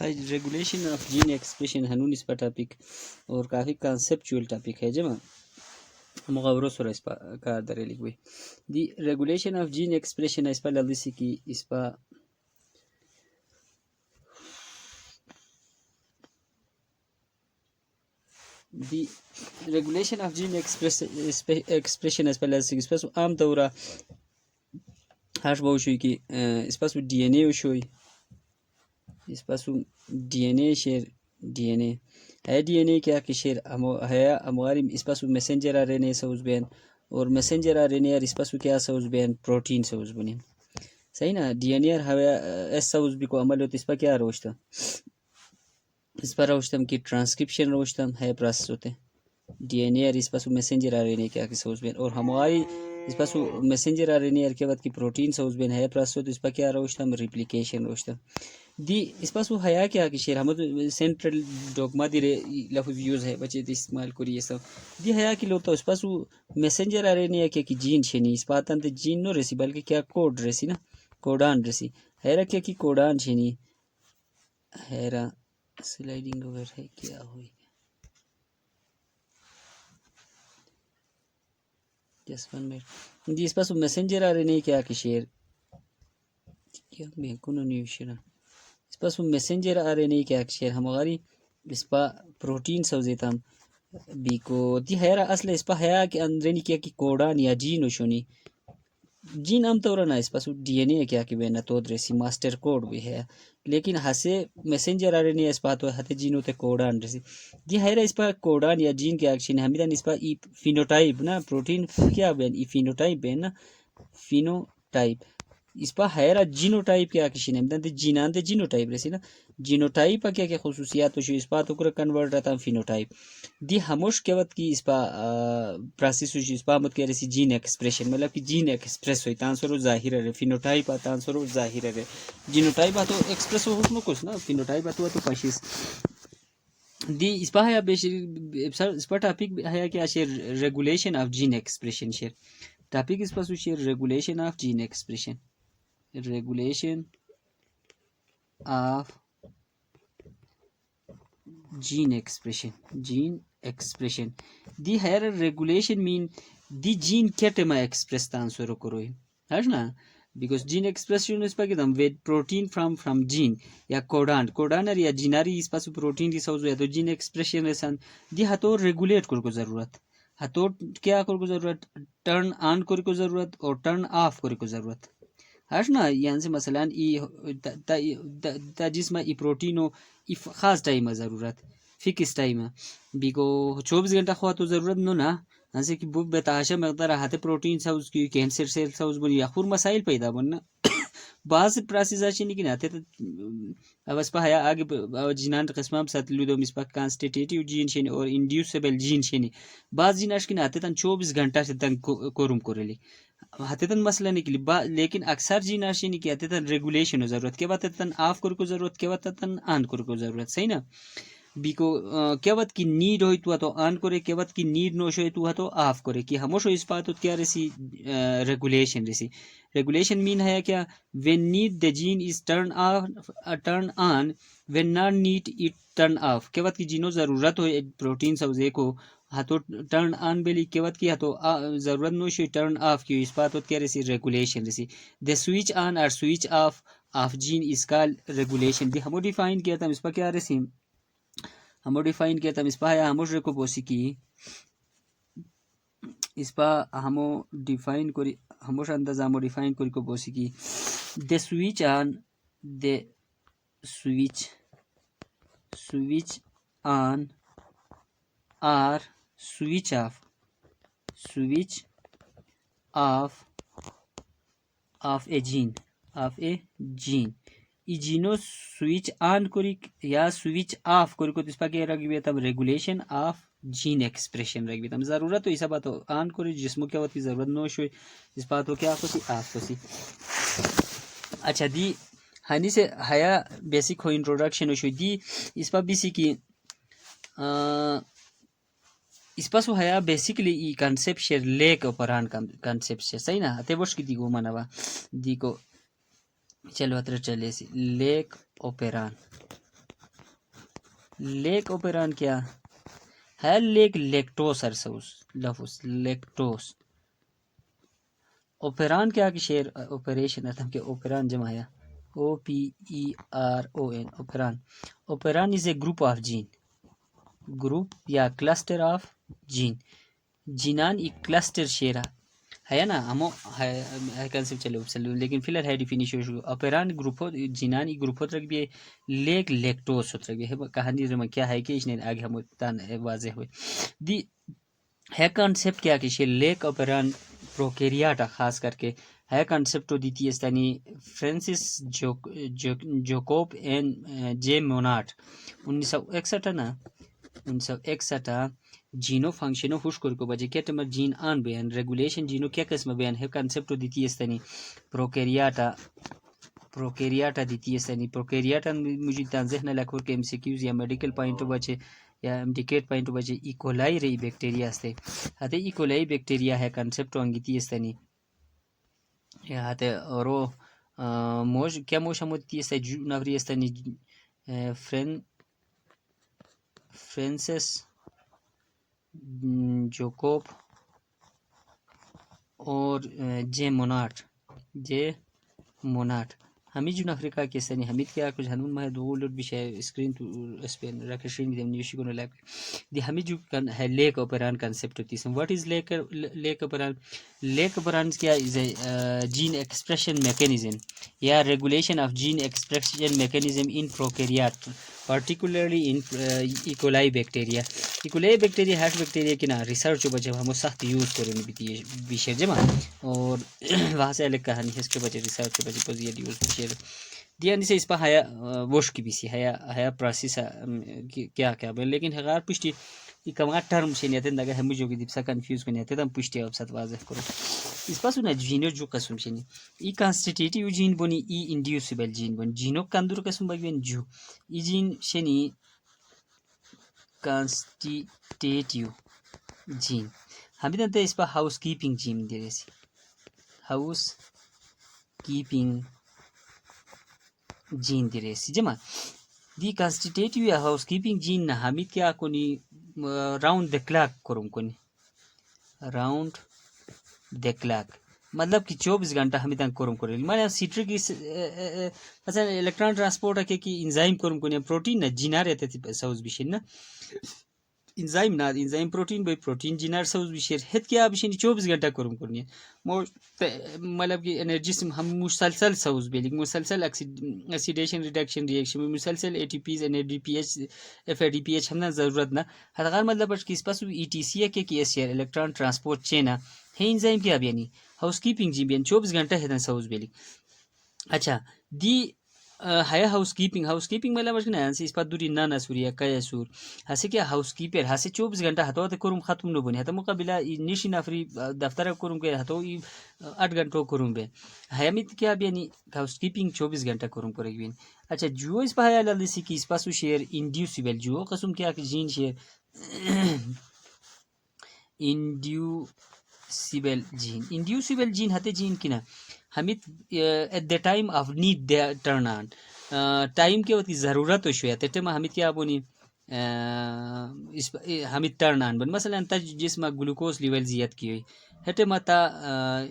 Regulation of gene expression ہنون اس پر ٹاپک اور کافی کانسیپچوئل ٹاپک ہے جمع مغاورو سورہ اس پر کار درے لکھوئی دی ریگولیشن آف جین ایکسپریشن اس پر لفظی کی اس پر دی ریگولیشن آف جین ایکسپریشن اس پر لفظی اس پر عام طورہ ہاش بہوشوئی کی اس پر ڈی این اے وشوئی اس پر ڈی این اے شیر ڈی این اے ہے ڈی این اے کیا کہ شیر ہے امواری اس پر میسنجر آ رہنے سوز بین اور میسنجر آ رہنے اس پر کیا سوز بین پروٹین سوز بنیں صحیح نا ڈی این اے ہے ایس سوز بھی کو عمل ہوتا اس پر کیا روشتا اس پر روشتم کی ٹرانسکرپشن روشتم ہے پروسیس ہوتے D N A us per messenger آ رہنے کیا کہ سوز بین اور ہماری اس پر میسنجر آ رہنے کے بعد کی پروٹین سوز بین ہے پروسیس ہوتا اس پر کیا روشتم ریپلیکیشن روشتم دی اس پاس وہ حیا کیا کہ شیر ہمیں سینٹرل ڈوگما دی لفظ یوز ہے بچے دی استعمال کری یہ سب دی حیا کی لوتا اس پاس وہ میسنجر آ رہے نہیں ہے کہ جین شنی اس پاتن تے جین نو رسی بلکہ کیا کوڈ رسی نا کوڈان رسی حیرہ کیا کی کوڈان شنی حیرہ سلائیڈنگ اوور ہے کیا ہوئی جس ون منٹ دی اس پاس وہ میسنجر آ رہے نہیں کیا کہ شیر کیا میں کنو نیوشنا اس پاس میسنجر آ رہے نہیں کیا شیر ہماری اس پا پروٹین سوزیتام بیکو دی حیرہ اصل اس پا حیا کہ اندرینی کیا کہ کوڈان یا جین وشونی جین عام طور نا اس پاس ڈی این اے کیا کہ بینا تود رسی ماسٹر کوڈ بھی ہے لیکن ہسے میسنجر آ رہے نہیں اس پا تو ہتے جینو تے کوڈان رسی دی حیرہ اس پا کوڈان یا جین کے ایکشن ہمیدان اس پا ای فینوٹائپ نا پروٹین کیا بین ای فینوٹائپ بین نا فینوٹائپ اس پا حیرہ جینو ٹائپ کیا کشین ہمیدان تے جینان تے جینو ٹائپ رسی نا جینو ٹائپ کیا کہ خصوصیات شو اس پا تو کرا کنورٹ رہتا فینو ٹائپ دی ہموش کے وقت کی اس پا پروسیس ہوئی اس پا مت کیا رسی جین ایکسپریشن مطلب کہ جین ایکسپریس ہوئی تانسرو ظاہر ہے فینو ٹائپ تانسرو ظاہر ہے جینو ٹائپ تو ایکسپریس ہو حکم کس نا فینو ٹائپ تو پاشیس دی اس پا ہے اس پا ٹاپک ہے کہ شیر ریگولیشن آف جین ایکسپریشن شیر ٹاپک اس پا سو شیر regulation of gene expression regulation of gene expression دی ہیر ریگولیشن مین دی جین کیٹما ایکسپریس تانسورو کروئی ہے نا بیکاز جین ایکسپریشن اس پا کہ دم ویٹ پروٹین فرام جین یا کوڈانر یا جیناری اس پاس پروٹین دی سوزو یا تو جین ایکسپریشن رسان دی ہتو ریگولیٹ کر کو ضرورت ہتو کیا کر کو ضرورت ٹرن آن کر کو ضرورت اور ٹرن آف کر کو ضرورت ہے نا یہاں سے مثلا تا جسم ای پروٹینو ای خاص ٹائم ضرورت فکس ٹائم بیکو 24 گھنٹہ خواہ تو ضرورت نو نا ہنسے کہ بوب بتاشا مقدار ہاتھ پروٹین ساوز کی کینسر سیل ساوز بنی یا خور مسائل پیدا بننا بعض پراسیس آشی نہیں کہ ناتے اب اس پا ہے آگے جنان قسمہ ساتھ لیدو اس پا کانسٹیٹیٹیو جین شینی اور انڈیوسیبل جین شینی بعض جیناش کی ناتے تن 24 گھنٹہ سے تن کورم کرلی ہاتے تن مسئلہ نکلی لیکن اکثر جین آشی نہیں کہ آتے تن ریگولیشن ضرورت کے وقت تن آف کر کو ضرورت کے وقت تن آن کر کو ضرورت صحیح نا بیکو کیا وقت کی نیڈ ہوئی تو آن کرے کے وقت کی نیڈ نوش ہوئی تو آف کرے کہ ہموش اس پا تو کیا رسی ریگولیشن رسی ریگولیشن مین ہے کیا when need the gene is turn on when not need it turn off کے وقت کی جینو ضرورت ہو پروٹین سوزے کو ہاتھو ٹرن آن بیلی کے وقت کی ہاتھو ضرورت نوش ہوئی ٹرن آف کی اس پا تو کیا رسی ریگولیشن رسی the switch on or switch off of gene is called regulation دی ہمو ڈیفائن کیا تھا اس پا کیا رسی ہمو ڈیفائن کیا تھا اس پا ہے ہموش رکو بوسی کی اس پا ہمو ڈیفائن کری ہموش اندازہ ہمو ڈیفائن کری کو بوسی کی the switch on the switch on or switch off of a gene ای جینو سوئچ آن کری یا سوئچ آف کری کو اس پا کیا رکھ بیتا ریگولیشن آف جین ایکسپریشن رکھ بیتا ضرورت ہو اس پا تو آن کری جسمو کیا ہوتی ضرورت نوش ہوئی اس پا تو کیا ہوتی آف ہوتی اچھا دی ہنی سے حیا بیسک ہو انٹروڈکشن ہو شوئی دی اس پا بیسی کی اس پا سو حیا بیسکلی ای کنسپٹ شیر لیک اوپران کنسپٹ شیر صحیح نا تے وش کی دی گو منوا دی کو چلو اتر چلے سی لیک اوپران لیک اوپران کیا ہے لیک لیکٹوس ارسوس لفظ لیکٹوس اوپران کیا کہ شیر اوپریشن اتم کے اوپران جمع ہے O P E R O N operon operon is a group of gene group یا کلسٹر آف جین جینان ایک کلسٹر شیرا ہے نا ہمو ہے کنسپٹ چلو لیکن فی الحال ہے ڈیفینیشن شو اوپران گروپ جینان ایک گروپ ہوتا بھی لیک لیکٹوس ہوتا بھی ہے کہانی میں کیا ہے کہ اس نے آگے ہم تان واضح ہوئے دی ہے کانسیپٹ کیا کہ شیر لیک اوپران پروکیریاٹا خاص کر کے ہے کانسیپٹ دیتی ہے فرانسس جوکوب این جے موناٹ 1961 نا 1961 جینو فنکشنو خوش کو بجے کیا تمر جین آن بیان ریگولیشن جینو کیا قسم بیان ہے کانسیپٹ دیتی ہے پروکیریاٹا دیتی ہے پروکیریاٹا مجھے ذہن لکھور کے ایم سی کیوز یا میڈیکل پوائنٹ بچے یا انڈیکیٹ پوائنٹ بچے ایکولائی رہی بیکٹیریا سے ہتے ایکولائی بیکٹیریا ہے کانسیپٹ انگیتی استنی ہتے اورو موج کیا موش ہمتی ہے جو نوری استنی فرانسس جوکوب اور جے موناٹ ہمیں جن افریقہ کے سنی حمید کیا کچھ ہنون مہ دو لوٹ بھی اسکرین تو اسپین رکشین بھی نیوشی کو لگ دی ہمیں جو ہے لیک اوپران کانسیپٹ ہوتی ہے واٹ از لیک اوپران کیا is a gene expression mechanism یا regulation of gene expression mechanism in prokaryotes particularly in E. coli bacteria. E. coli bacteria ہیٹ بیکٹیریا کی نا ریسرچ بچے ہم سخت یوز کریں بیشیر جمع اور وہاں سے الگ کہانی ہے اس کے بچے ریسرچ کے بچے پوزیٹ یوز بیشیر دیا نہیں سے اس پہ ہیا ووش کی بھی سی ہیا پروسیس کیا بھائی لیکن ہزار پشتی یہ کما ٹرم سے نہیں آتے اگر ہم جو دیپسا کنفیوز کرنے آتے تم پشتی آپ ساتھ واضح کرو اس پاس نا جینو جو قسم سے نہیں ای کانسٹیٹیو جین بنی ای انڈیوسیبل جین بنی جینو کندر قسم بگوین جو ای جین شنی کانسٹیٹیو جین ہمیں دنتے اس پا ہاؤس کیپنگ جین دے رہے ہاؤس کیپنگ جین دے رہے جمع دی کانسٹیٹیو یا ہاؤس کیپنگ جین نہ ہمیں کیا کنی راؤنڈ دا کلاک کروں کنی راؤنڈ دا کلاک مطلب کہ 24 گھنٹہ ہمیں تنگ کروں کرے مانا سیٹرک مثلا الیکٹران ٹرانسپورٹ ہے کہ انزائم کروں کنی پروٹین نہ جینا رہتے تھے سوز بشین نا انزائم نہ انزائم پروٹین بائی پروٹین جینار سوز بشیر ہت کیا بشین 24 گھنٹہ کروں کرنی مطلب کہ انرجی سے ہم مسلسل سوز بھی لیکن مسلسل ایکسیڈیشن ریڈکشن ریئیکشن میں مسلسل A T Ps N A D P H F A D P H ہم نا ضرورت نہ ہر مطلب کہ اس پاس ای ٹی سی ہے کہ ایس سی الیکٹران ٹرانسپورٹ چینا ہے انزائم کیا بیانی ہاؤس کیپنگ جی بیان 24 گھنٹہ ہے سوز بیلی اچھا دی ہے ہاؤس کیپنگ مطلب ہے نا اس پا دوری نانا سوریا کیا سور ہسے کیا ہاؤس کیپر ہسے 24 گھنٹہ ہتو تے کرم ختم نہ بنی ہتو مقابلہ نیشی نفری دفتر کرم کے ہتو 8 گھنٹوں کرم بے ہے مت کیا بیانی ہاؤس کیپنگ 24 گھنٹہ کرم کرے گی اچھا جو اس پا ہے لسی کی اس پاسو شیئر انڈیوسیبل جو قسم کیا کہ جین شیئر انڈیوسیبل جین ہتے جین کی نا ہمت at the time of need they turn on time کے وقت کی ضرورت ہوشو ہے تے ہمت کیا بونی ہمت ٹرن آن بن مثلا انتا جسم گلوکوز لیول زیاد کی ہوئی ہتے متا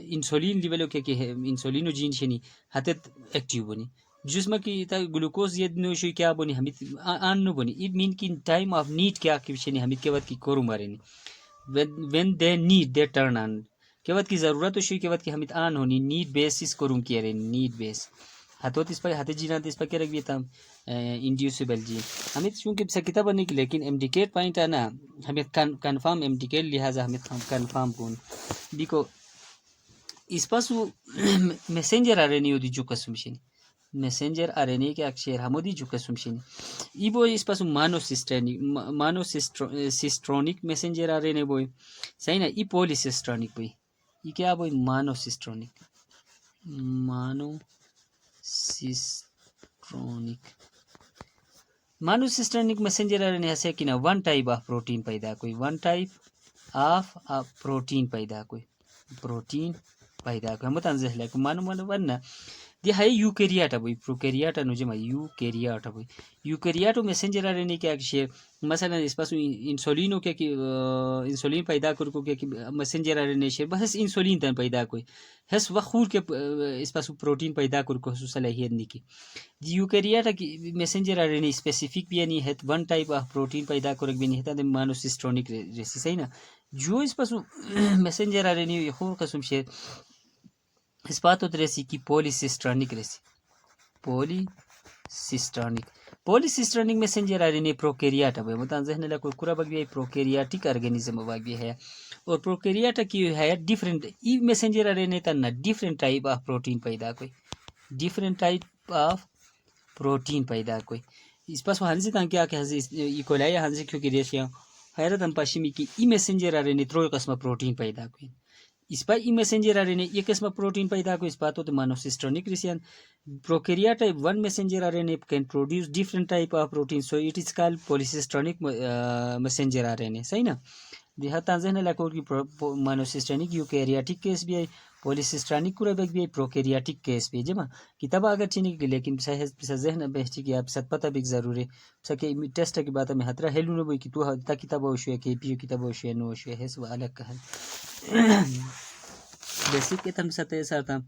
انسولین لیول کے انسولینو جین شنی ہتے ایکٹیو بنی جسم کی تا گلوکوز زیاد نوشو کیا بنی ہمت آن نو بنی اٹ مین کی ٹائم آف نیڈ کیا کی شنی ہمت کے وقت کی کرو مارنی when they need they turn on کے وقت کی ضرورت ہوشی کے وقت کی ہمت آن ہونی نیڈ بیسس کروں کیا رہے نیڈ بیس ہتو اس پر ہتے جینا اس پر کیا رکھ بھی تھا انڈیوسیبل جی ہمیں چونکہ سکتا بننے کی لیکن امڈیکیٹ پوائنٹ ہے نا ہمیں کنفرم امڈیکیٹ لہٰذا ہمیں کنفرم کون دیکھو اس پاس وہ میسنجر آ رہے نہیں ہوتی جو قسم شنی میسنجر آر این اے کے اکشیر ہمودی جو قسم شنی ای بوئی اس پاس مانو سسٹرونک میسنجر آ رہے نہیں بوئی صحیح نا ای پولی سسٹرونک بوئی یہ کیا بوئی مانو سسٹرونک میسنجر آ رہے نہیں ایسے کہ نا ون ٹائپ آف پروٹین پیدا کوئی ون ٹائپ آف پروٹین پیدا کوئی ہم بتانا ذہلہ کہ مانو ون نا دی ہے یوکیریاٹا بوئی پروکیریاٹا نو جمع یوکیریاٹا بوئی یوکیریاٹو میسنجر آرنے کیا کہ مثلا اس پاس انسولینو کیا کہ انسولین پیدا کر کو کیا کہ میسنجر آرنے شیر بس انسولین تن پیدا کوئی ہس وخور کے اس پاس پروٹین پیدا کر کو صلاحیت نہیں کی یوکیریاٹا کی میسنجر آرنے اسپیسیفک بھی نہیں ہے ون ٹائپ آف پروٹین پیدا کر بھی نہیں ہے مانوسسٹرونک ریسی صحیح نا جو اس پاس میسنجر آرنے خور قسم شیر اس بات ریسی کی پولیسسٹرانک ریسی پولیسسٹرانک میسنجر آرنے پروکیریاٹا بھائی متان ذہن لا کوئی کرا بگی پروکیریاٹک آرگینزم بگی ہے اور پروکیریاٹا کی ہے ڈیفرنٹ ای میسنجر آرنے تن ڈیفرنٹ ٹائپ آف پروٹین پیدا کوئی ڈیفرنٹ ٹائپ آف پروٹین پیدا کوئی اس پاس ہنسی تان کیا کہ ایکولائی ہنسی کیوں کی ریشیا حیرت ان پاشمی کی ای میسنجر آرنے تروی قسم پروٹین پیدا کوئی اس پا ای میسنجر آرنے ایک قسم پروٹین پیدا کوئی اس پاتو تو مانوسسٹرونک ریسیان پروکیریاٹا one messenger RNA can produce different type of protein so it is called polycistronic messenger RNA صحیح نا دیہاتا ذہن لا کوئی مانوسسٹرونک یوکیریاٹک کیس بھی ہے پولیسسٹرانک کو ربک بھی ہے پروکیریاٹک کیس بھی جمع کتاب اگر چینی کہ لیکن پسا ذہن بہچی کہ آپ ست پتہ بھی ضروری پسا کہ ٹیسٹ کی بات میں ہترا ہیلو نو کہ تو تا کتاب وشو کہ پی کتاب وشو نو وشو ہے سو الگ کہل بیسک تم ستے سرتا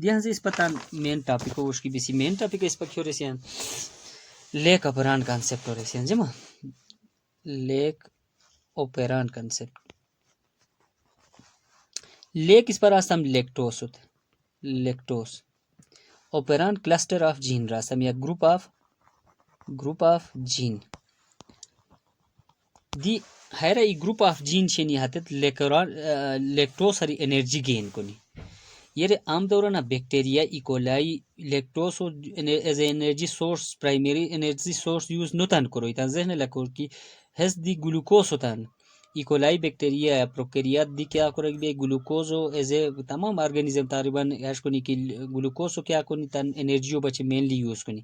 دیہاں سے اس پتہ مین ٹاپک کو اس کی بیسی مین ٹاپک اس پر کیوں ریسیان لیک اپران کانسیپٹ ہو ریسیان جمع لیک اوپیران کنسپٹ لیک اس پر آستم لیکٹوس ہوتا lactose operon cluster of gene راستم یا گروپ آف جین دی حیرہ ای گروپ آف جین شینی حتت لیکٹوس ہری انرجی گین کنی یہ عام دورنا bacteria E coli lactose as a energy source primary energy source use نوتان کرو ایتان ذہن لکور کی ہس دی گلوکوز ہوتان ایکولائی بیکٹیریا پروکیریات دی کیا کرے بے گلوکوزو ایز اے تمام آرگینزم تقریباً ایش کنی کی گلوکوزو کیا کنی تن انرجیو بچے مینلی یوز کنی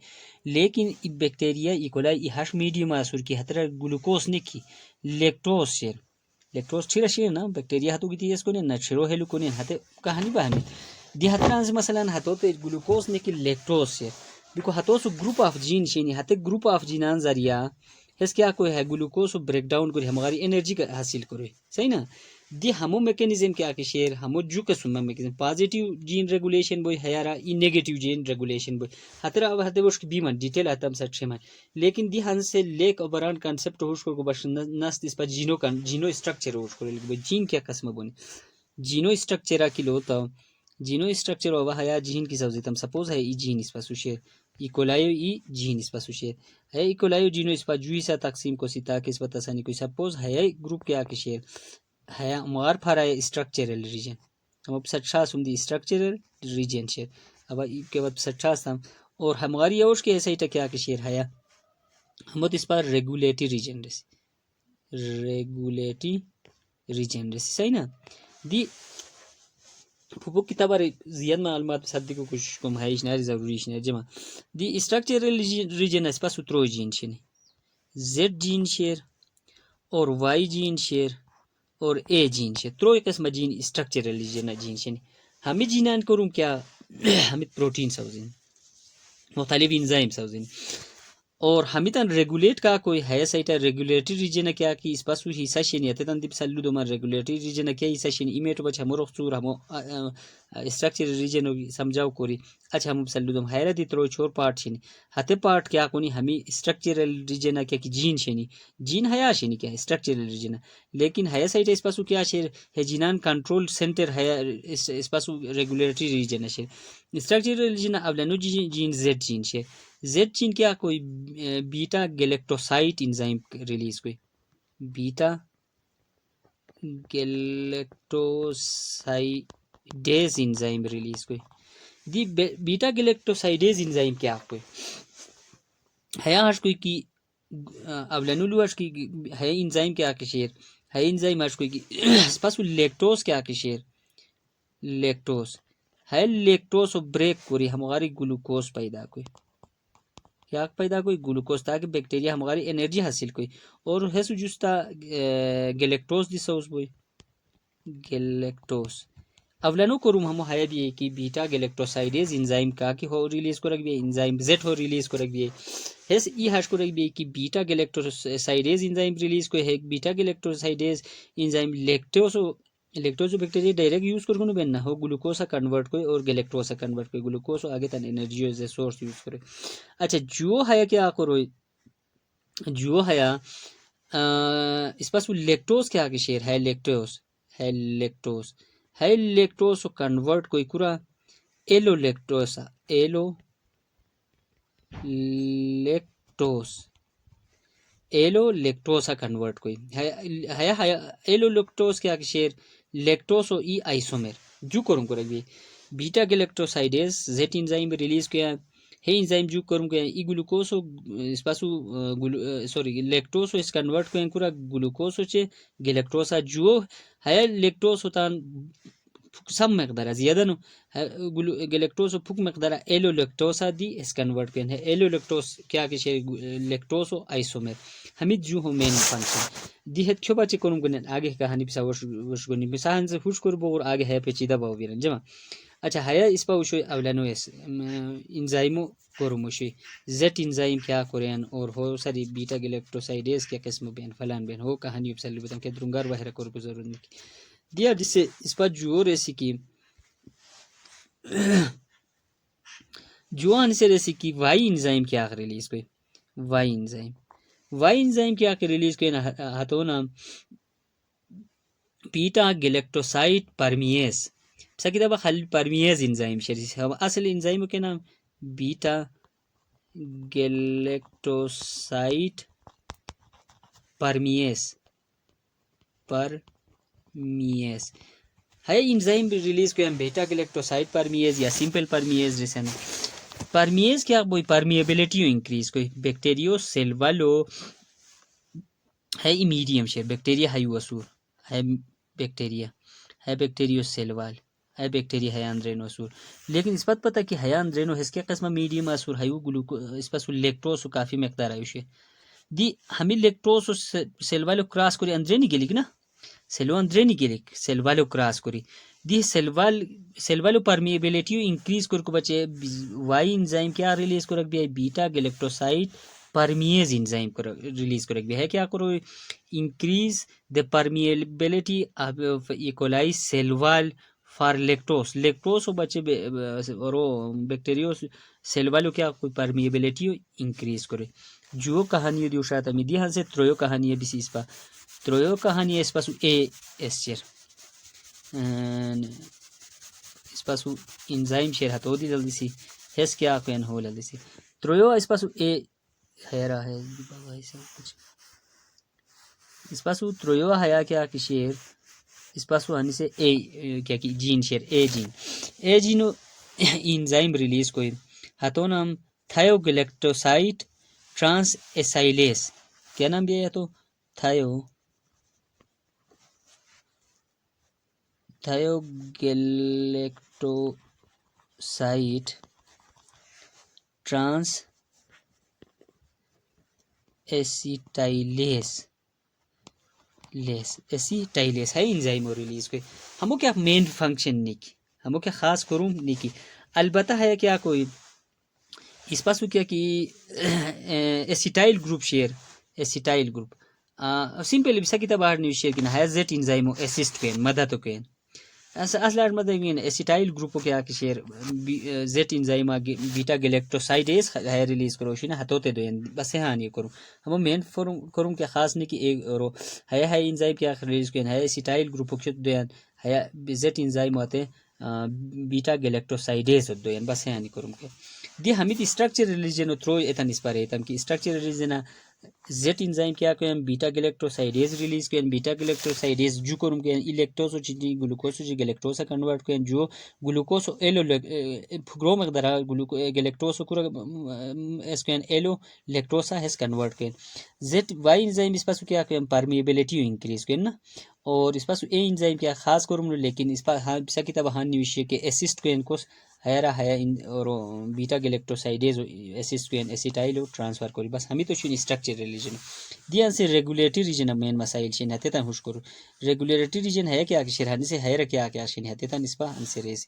لیکن بیکٹیریا ایکولائی ای ہش میڈیم آسور کی حترہ گلوکوز نکی لیکٹوز شیر لیکٹوز چھیرا شیر نا بیکٹیریا ہتو گیتی اس کنی نا چھیرو ہیلو کنی ہتے کہانی بہنی دی حترہ سے مثلا ہتو تے گلوکوز نکی لیکٹوز شیر بیکو ہتو سو گروپ آف جین شینی ہتے گروپ آف جینان ذریعہ اس کیا کوئی ہے گلوکوز کو بریک ڈاؤن کری ہماری انرجی کا حاصل کرے صحیح نا دی ہمو میکانزم کیا کہ شیر ہمو جو قسم میکانزم پازیٹیو جین ریگولیشن بوئی ہیارا ای نیگیٹیو جین ریگولیشن بوئی ہترا اب ہتے وش بیمن ڈیٹیل ہتم سٹ شمن لیکن دی ہن سے لیک اوبران کانسیپٹ ہوش کو بش نس اس پر جینو اسٹرکچر ہوش کو جین کیا قسم بونی جینو اسٹرکچر کلو تو جینو اسٹرکچر ہوا ہے جین کی سوزی تم سپوز ہے ای جین اس پر سوشیر ایکولائیو ای جین اس پر سوشیر ہے ایکولائیو جینو اس پر جوئی سا تقسیم کو سیتا کس پر تسانی کوئی سپوز ہے گروپ کیا کہ شیر ہے مار پھارا ہے اسٹرکچرل ریجن ہم اب سٹھاس ہم دی اسٹرکچرل ریجن شیر اب کے بعد سٹھاس ہم اور ہماری اوش کے ایسا ہی کیا کہ شیر ہے ہم اس پر ریگولیٹی ریجن صحیح نا دی پھوپو کتاب زیاد معلومات صدی کو کچھ کم ہے اشناری ضروری اشناری جمع the structural region us pass اترو Jain Shani Z gene شیر اور وائی جین شیر اور اے جین شیر تروئی قسم جین اسٹرکچرل ریجن جین شنی ہمیں جینان کروں کیا ہمیں پروٹین سوزین مختلف انزائم سوزین اور ہمیں تن ریگولیٹ کا کوئی ہے سائٹا ریگولیٹری ریجن کیا کہ اس پاس حصہ شینی ہے تن دی سلو دو مر ریگولیٹری ریجن کیا حصہ شینی ایمیٹو بچ ہمو رخصور ہمو اسٹرکچر ریجن سمجھاو کوری اچھا ہم سلو دو حیرہ دی تروئی چھوڑ پارٹ شینی ہتے پارٹ کیا کونی ہمیں اسٹرکچرل ریجن کیا کہ جین شینی جین حیا شینی کیا اسٹرکچرل ریجن لیکن ہے سائٹا اس پاسو کیا شیر ہے جینان کنٹرول سینٹر ہے اس پاسو ریگولیٹری ریجن شیر اسٹرکچرل ریجن اولانو جین زیڈ جین شیر زیڈ جین کیا کوئی بیٹا گلیکٹوسائٹ انزائم ریلیز کوئی بیٹا گلیکٹوسائڈیز انزائم ریلیز کوئی دی بیٹا گلیکٹوسائڈیز انزائم کیا کوئی ہے آج کوئی کی اولانولو آج کی ہے انزائم کیا کہ شیر ہے انزائم آج کوئی کی سپاسو لیکٹوز کیا کہ شیر لیکٹوز ہے لیکٹوز بریک کوری ہماری گلوکوز پیدا کوئی کیا پیدا کوئی گلوکوز تاکہ بیکٹیریا ہماری انرجی حاصل کوئی اور ہے سو جستا گلیکٹوز دی سوز بوئی گلیکٹوز اولانو کروم ہمو ہیا بھی کہ بیٹا گلیکٹوسائڈیز انزائم کا کہ ہو ریلیز کو رکھ بھی انزائم زیٹ ہو ریلیز کو رکھ بھی ہس ای ہاش کو رکھ بھی کہ بیٹا گلیکٹوسائڈیز انزائم ریلیز کو ہے beta galactosidase enzyme lactose bacteria direct use کرو بین نہ ہو گلوکوزا کنورٹ کو اور گلیکٹوزا کنورٹ کو گلوکوز آگے تن energy as a source use کرے. اچھا جو ہیا کیا کرو جو ہیا اس پاس لیکٹوز کیا کہ شیر ہے لیکٹوز کنورٹ کوئی کرا ایلو لیکٹوسا کنورٹ کوئی ایلو لیکٹوز کیا کہ شیر لیکٹوز او ای آئسومر جو کروں کرے گی بیٹا گلیکٹوسائڈیز زیٹ انزائم ریلیز کیا ہے انزائم جو کروں کہ ای گلوکوز اس پاسو سوری لیکٹوز اس کنورٹ کو کرا گلوکوز چے گلیکٹوسا جو ہے لیکٹوز ہوتا سم مقدار زیادہ نو گلیکٹوز پھک مقدار ایلو لیکٹوسا دی اس کنورٹ کین ہے ایلو لیکٹوز کیا کہ لیکٹوز آئسومر ہمیں جو ہو مین فنکشن دی ہے کیو بچے کروں گن آگے کہانی پسا وش گنی مثلا سے خوش کربو اور آگے ہے پیچیدہ باو بیرن جمع. اچھا ہے اس پا وشو اولانو اس انزائمو کرموشی زیٹ انزائم کیا کرین اور ہو ساری بیٹا گلیکٹوسائڈیز کیا قسم بین فلان بین ہو کہانی بسل بتم کہ درنگار بہر کر کو ضرورت نہیں دیا جس سے اس پر جو ریسی کی جو ان سے ریسی کی وائی انزائم کیا ریلیز کوئی وائی انزائم کیا ریلیز کوئی ہتو نام بیٹا گلیکٹوسائٹ پرمیز سا کتابہ خالی پرمیز انزائم شریس اصل انزائم کے نام بیٹا گلیکٹوسائٹ پرمیز ہے انزائم ریلیز کو ہم بیٹا گلیکٹوسائٹ پرمیز یا سمپل پرمیز جیسے پرمیز کیا کوئی پرمیبلٹی انکریز کوئی بیکٹیریو سیل والو ہے میڈیم شیر بیکٹیریا ہے وصور ہے بیکٹیریو سیل وال ہے بیکٹیریا ہے اندرینو اصور لیکن اس بات پتہ کہ ہے اندرینو اس کے قسم میڈیم اصور ہے گلوکو اس پاس لیکٹوز کافی مقدار ہے اسے دی ہمیں لیکٹوز سیل والو کراس کری اندرینی گلی نا سیلو اندرینی گلی سیل والو کراس کری دی سیل والو پرمیبلٹی انکریز کر کو بچے وائی انزائم کیا ریلیز کر رکھ بھی ہے بیٹا گلیکٹوسائٹ پرمیز انزائم ریلیز کر رکھ بھی ہے کیا کرو increase the permeability of E coli cell wall for lactose بچے اور بیکٹیریو سیل والو کیا کوئی پرمیبلٹی انکریز کرے جو کہانی دیو شاید ہمیں دی ہاں سے ترویو کہانی ہے بسی اس پا ترویو کہانی ہے اس پاسو اے اس چیر اس پاسو انزائم شیر ہتو دی جلدی سی ہیس کیا کوئی ہو جلدی سی ترویو اس پاسو اے خیرہ ہے اس پاسو ترویو ہیا کیا کہ شیر اس پاسو ہنی سے اے کیا کہ جین شیر اے جینو انزائم ریلیز کوئی ہتو نام تھائیو گلیکٹوسائٹ ٹرانس ایسائلیس کیا نام دیا ہے تو تھائیو گلیکٹوسائٹ ٹرانس ایسیٹائلیس ہے انزائم ریلیز کوئی ہمو کیا مین فنکشن نہیں کی ہمو کیا خاص کروں نہیں کی البتہ ہے کیا کوئی اس پاسو کیا کہ acetyl group share acetyl group simple بسا کتاب باہر نیوز شیئر کنا ہے زیٹ انزائمو اسسٹ کین مدد کین اصل مدد کین ایسیٹائل گروپ کیا کہ شیئر زیٹ انزائم بیٹا گلیکٹوسائڈیز ہے ریلیز کرو شینا ہتوتے دوین بس ہاں نہیں کروں ہمو مین کروں کیا خاص نہیں کہ ایک رو ہے انزائم کیا ریلیز کین ہے ایسیٹائل گروپ کچھ دوین ہے زیٹ انزائم ہوتے بیٹا گلیکٹوسائڈیز دوین بس ہاں نہیں کروں کہ دی ہمیں اسٹرکچر ریلیجن تھرو ایتن اس پر ایتن کی اسٹرکچر ریلیجن زیٹ انزائم کیا کوئی بیٹا گلیکٹوسائڈیز ریلیز کوئی بیٹا گلیکٹوسائڈیز جو کروں کہ الیکٹروز چیزی گلوکوز چیزی گلیکٹوز کنورٹ کوئی جو گلوکوز ایلو پھگرو مقدار گلیکٹوز کو اس کوئی ایلو لیکٹوسا ہیس کنورٹ کوئی زیٹ وائی انزائم اس پاس کیا کوئی پرمیبلٹی انکریز کوئی نا اور اس پاس اے انزایم کیا خاص کرم لیکن اس پاس ہاں بسا کتاب ہاں نوشی کہ اسسٹ کوین کوس ہیرا ہیا اور بیٹا گلیکٹوسائڈیز اسسٹ کوین اسیٹائل ٹرانسفر کری بس ہمیں تو شون اسٹرکچر ریلیجن دیان سے ریگولیٹری ریجن مین مسائل شین ہتے تا ہوش کرو ریگولیٹری ریجن ہے کیا کہ شرحانی سے ہیرا کیا شین ہتے تا نسبہ ان سے ریز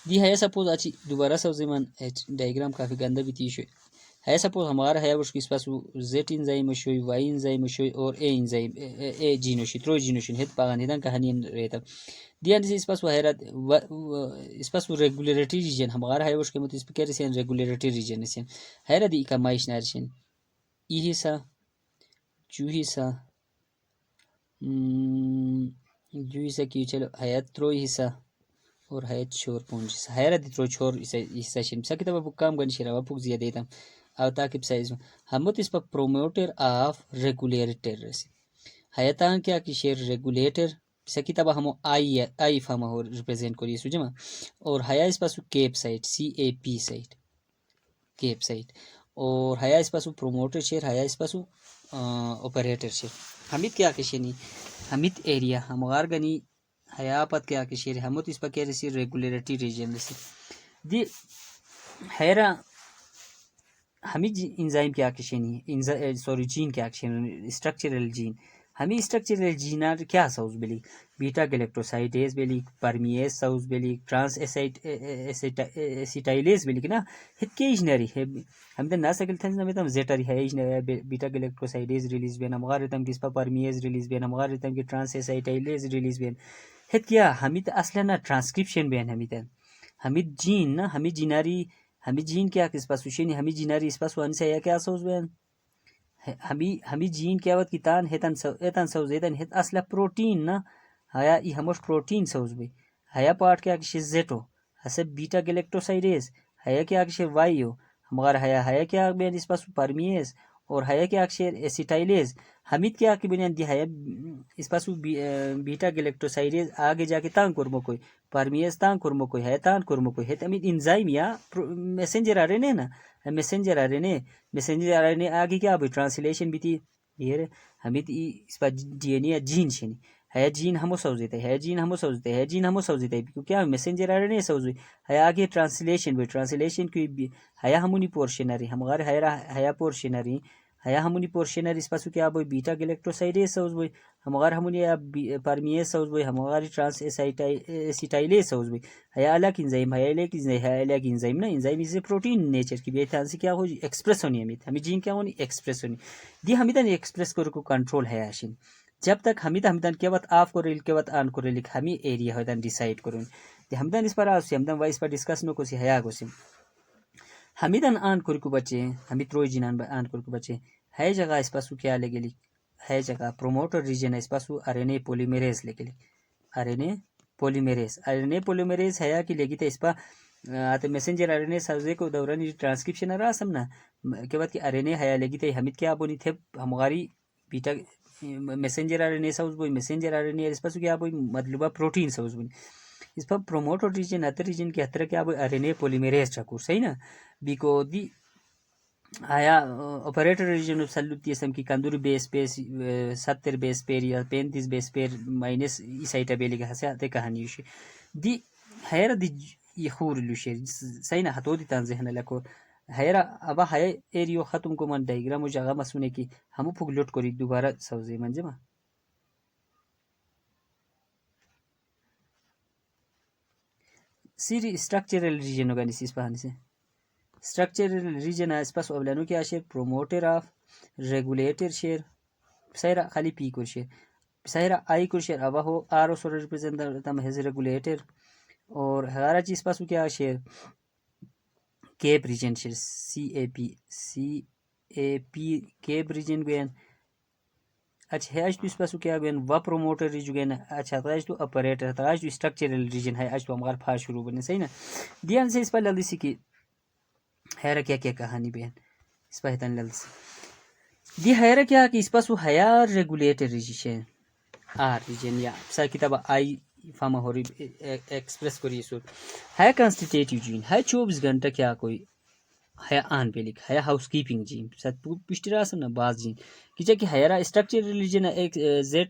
دی ہے سپوز اچھی دوبارہ سو زمان ڈائیگرام کافی گندہ بھی تیشو ہے سپوز ہمارا ہے اس اس پاس زیٹ انزائم شوی وائی انزائم شوی اور اے انزائم اے جینوشی ترو جینوشن ہت پاگان ہدان کہانی رہتا دیان سے اس پاس وہ حیرت اس پاس وہ ریگولیٹری ریجن ہمارا ہے اس کے مت اس پہ کہہ رہے ہیں ریگولیٹری ریجن سے حیرت ای کا مائش نارشن ای حصہ جو حصہ جو حصہ کی چلو حیات ترو حصہ اور حیات شور پونج حصہ حیرت ترو چھور حصہ شن بسا کتاب اب کام گن شیرہ وپوک زیادہ دیتا او تاکب سائز ہمت اس پا پروموٹر آف ریگولیٹر رسی حیاتان کیا کی شیر ریگولیٹر بسا کتاب ہمو آئی فاما ہو ریپریزنٹ کری سو جمع اور حیا اس پاسو cap site C A P site cap site اور حیا اس پاسو پروموٹر شیر حیا اس پاسو اوپریٹر شیر ہمت کیا کشنی ہمت ایریا ہموار گنی حیا پت کیا کشیر ہمت اس پا کیا رسی ریگولیٹری ریجن رسی دی حیرہ ہمیں انزائم کیا کشنی سوری جین کیا کشنی اسٹرکچرل جین ہمیں اسٹرکچرل جینار کیا سوز بلی بیٹا گلیکٹوسائڈیز بلی پرمیز سوز بلی ٹرانس ایسیٹائلیز بلی کہ نا ہت کیجنری ہے ہم دن ناسا کل تھنز نمیتم زیٹری ہے بیٹا گلیکٹوسائڈیز ریلیز بین مغارتم کی سپا پرمیز ریلیز بین مغارتم کی ٹرانس ایسیٹائلیز ریلیز بین ہت کیا ہمیں اصلا نا ٹرانسکرپشن بین ہمیں جین نا ہمیں جیناری ہمیں جین کیا کس پاس وشینی ہمیں جیناری اس پاس وان سے یا کیا سوز بین ہمیں جین کیا وقت کی تان ہتن سوز ایتن ہت اصلا پروٹین نا ہیا ای ہموش protein shoes be Haya part کیا کشی زیٹو حسب بیٹا گلیکٹوسائڈیز ہیا کیا کشی وائیو ہمارا ہیا کیا بین اس پاس پرمیز اور ہیا کیا کشی ایسیٹائلیز ہمیں کیا کی بنیان دی ہیا اس پاس بیٹا گلیکٹوسائڈیز آگے جا کے تان کرمو کوئی پرمیز تان کرمو کوئی ہے تان کرمو کوئی ہے تمید انزائم یا میسنجر آ رہے نے نا میسنجر آ رہے نے میسنجر آ رہے نے آگے کیا بھی ٹرانسلیشن بھی تھی یہ ہمیں اس پاس ڈی این اے جین شنی ہے جین ہمو سوزیتے ہے جین ہمو سوزیتے ہے جین ہمو سوزیتے کیا میسنجر آ رہے نے سوزوی ہے آگے ٹرانسلیشن بھی ٹرانسلیشن کی ہیا ہمونی پورشنری ہمارے ہیا پورشنری ہیا ہمونی پورشنری اس پاس کیا بوئی بیٹا گلیکٹوسائڈیز سوز بوئی ہمارے ہمونی پرمیز سوز بوئی ہمارے ٹرانس ایسیٹائلیز سوز بوئی ہیا الگ انزائم ہے الگ انزائم نا انزائم از پروٹین نیچر کی بیتان سے کیا ہو ایکسپریس ہونی ہمیں جین کیا ہونی ایکسپریس ہونی دی ہمیں تن ایکسپریس کو کنٹرول ہے آشین جب تک ہمیں تن کیا وقت آف کرو کے وقت آن کرو لکھ ہمیں ایریا ہوتا ڈیسائیڈ کروں ہم تن اس پر آسی ہم تن وائس پر ڈسکس نو کسی حیا کو سم ہمیں تن آن کر کو بچے ہمیں تروئی جین آن کر کو بچے ہے جگہ اس پاسو کیا لگے لکھ ہے جگہ پروموٹر ریجن اس پاسو آر این اے پولیمیریز لگے لکھ آر این اے پولیمیریز ہے کہ لگی تھا اس پا آتے میسنجر آر این اے سوزے کو دورانی ٹرانسکرپشن آ رہا سمنا کے بعد کہ آر این اے ہے لگی تھا ہمیں کیا بونی تھے ہماری بیٹا میسنجر آر این اے سوز بوئی میسنجر آر این اے اس پاسو کیا بوئی مطلبہ پروٹین سوز بوئی اس پر پروموٹر ریجن اتر ریجن کی اتر کیا بوئی آر این اے پولیمیریز چکور صحیح نا بیکو دی آیا آپریٹر ریجن سلوتی اسم کی کندوری بیس پیر 70 بیس پیر یا 35 بیس پیر مائنس ای سائٹا بیلی گا ہسے آتے کہانی یوشی دی حیر دی یہ خور لوشی صحیح نا ہتو دی تان ذہن لکو حیر ابا حیر ایریو ختم کو من ڈائیگرام جاگا مسونے کی ہمو پھوگ لوٹ کری دوبارہ سوزے من جمع سیری اسٹرکچرل ریجن ہوگا نیسی اس پہانی سے اسٹرکچرل ریجن ہے اس پاس اولانو کیا شیر پروموٹر آف ریگولیٹر شیر سائرہ خالی پی کر شیر سائرہ آئی کر شیر ابا ہو آرو سور ریپریزنٹ تم ہیز ریگولیٹر اور ہرارا چیز پاسو کیا شیر کیپ ریجن شیر سی A P cap region given اچھا ہے اج تو اس پاسو کیا گوین و پروموٹر ریجن گوین اچھا تو اج تو اپریٹر تو اج تو اسٹرکچرل ریجن ہے اج تو ہمار پھا شروع بنے صحیح نا دیان سے اس پر لگی سی کی حیرہ کیا کہانی بین اس پر ہتن لل سی دی حیرہ کیا کہ اس پاسو حیا ریگولیٹر ریجن آر ریجن یا سا کتاب آئی فاما ہو ایکسپریس کری سو ہے کانسٹیٹیٹیو جین ہے 24 گھنٹہ کیا کوئی haya an belik haya housekeeping gene sat pishti rasam na baz gene kicha ki hayara structure religion ek z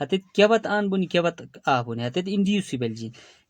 hatet kyabat an buni kyabat a buni hatet inducible gene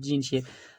gene she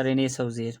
RNA sauzer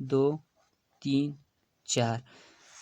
2 3 4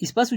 اسپاسو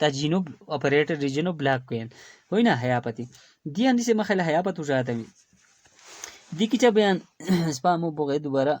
تجينو operator region black queen هنا هيابتي دي عندي سما خلا هيابت وجاتمي دي كتاب بيان اسبامو بوغي دوباره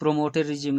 promoter region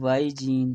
Y gene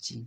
gene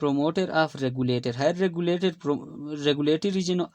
promoter of regulator higher regulatory region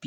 CAP